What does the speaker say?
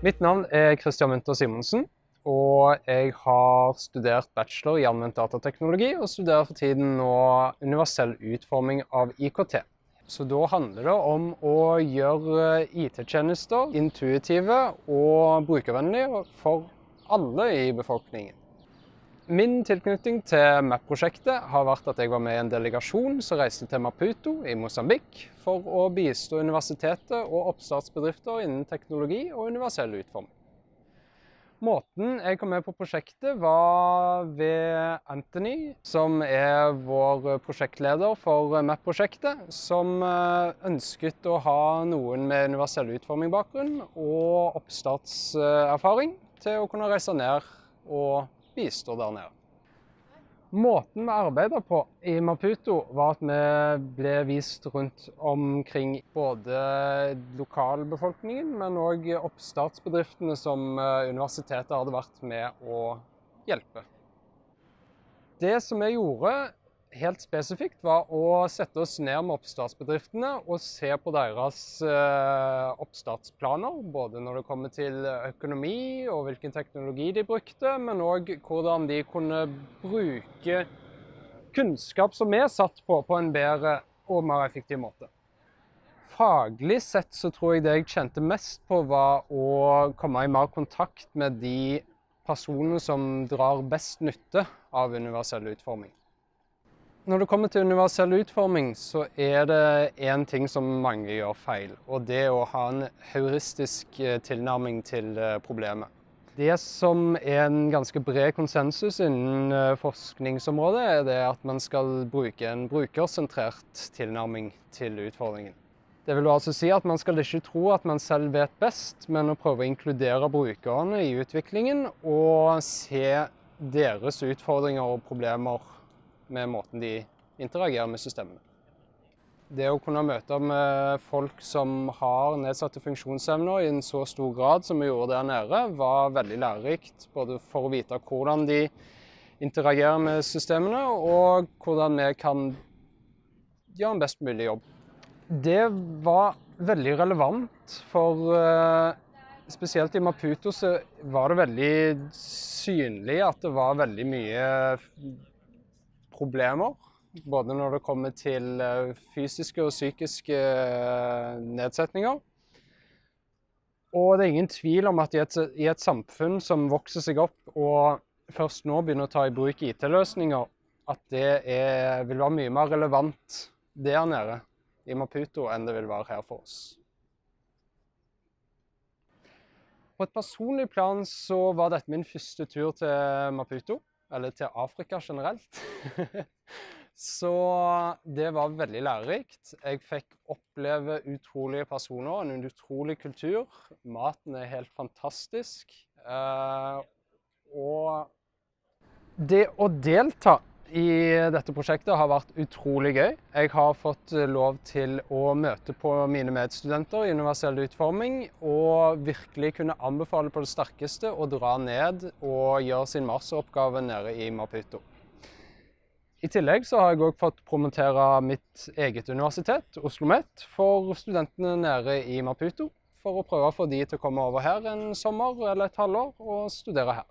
Mitt navn er Christian Winther Simonsen, og jeg har studert bachelor i anvendt datateknologi og studerer for tiden nå universell utforming av IKT. Så da handler det om å gjøre IT-tjenester intuitive og brukervennlige for alle i befolkningen. Min tilknytning til MAP-prosjektet har vært at jeg var med i en delegasjon som reiste til Maputo i Mosambik for å bistå universitetet og oppstartsbedrifter innen teknologi og universell utforming. Måten jeg kom med på prosjektet var ved Anthony, som er vår prosjektleder for MAP-prosjektet, som ønsket å ha noen med universell utforming-bakgrunn og oppstartserfaring til å kunne reise ned og bistå der nede. Måten vi arbeidet på i Maputo var at vi ble vist rundt omkring både lokalbefolkningen, men også oppstartsbedriftene som universitetet hadde vært med å hjelpe. Det som vi gjorde helt spesifikt var å sette oss ned med oppstartsbedriftene og se på deres oppstartsplaner, både når det kommer til økonomi og hvilken teknologi de brukte, men også hvordan de kunne bruke kunnskap som vi satt på en bedre og mer effektiv måte. Faglig sett så tror jeg det jeg kjente mest på var å komme i mer kontakt med de personene som drar best nytte av universell utforming. Når det kommer til universell utforming, så er det en ting som mange gjør feil, og det er å ha en heuristisk tilnærming til problemet. Det som er en ganske bred konsensus innen forskningsområdet, er det at man skal bruke en brukersentrert tilnærming til utfordringen. Det vil altså si at man skal ikke tro at man selv vet best, men å prøve å inkludere brukerne i utviklingen og se deres utfordringer og problemer med måten de interagerer med systemene. Det å kunne møte med folk som har nedsatte funksjonsevner i en så stor grad som vi gjorde der nede, var veldig lærerikt, både for å vite hvordan de interagerer med systemene, og hvordan vi kan gjøre en best mulig jobb. Det var veldig relevant, for spesielt i Maputo så var det veldig synlig at det var veldig mye problemer, både når det kommer til fysiske og psykiske nedsetninger. Og det er ingen tvil om at i et samfunn som vokser seg opp og først nå begynner å ta i bruk IT-løsninger, at det vil være mye mer relevant der nede i Maputo enn det vil være her for oss. På et personlig plan så var dette min første tur til Maputo, eller til Afrika generelt. Så det var veldig lærerikt. Jeg fikk oppleve utrolige personer, en utrolig kultur. Maten er helt fantastisk. Og det å delta i dette prosjektet har vært utrolig gøy. Jeg har fått lov til å møte på mine medstudenter i universell utforming og virkelig kunne anbefale på det sterkeste å dra ned og gjøre sin masteroppgave nede i Maputo. I tillegg så har jeg også fått promotere mitt eget universitet, OsloMet, for studentene nede i Maputo, for å prøve å få de til å komme over her en sommer eller et halvår og studere her.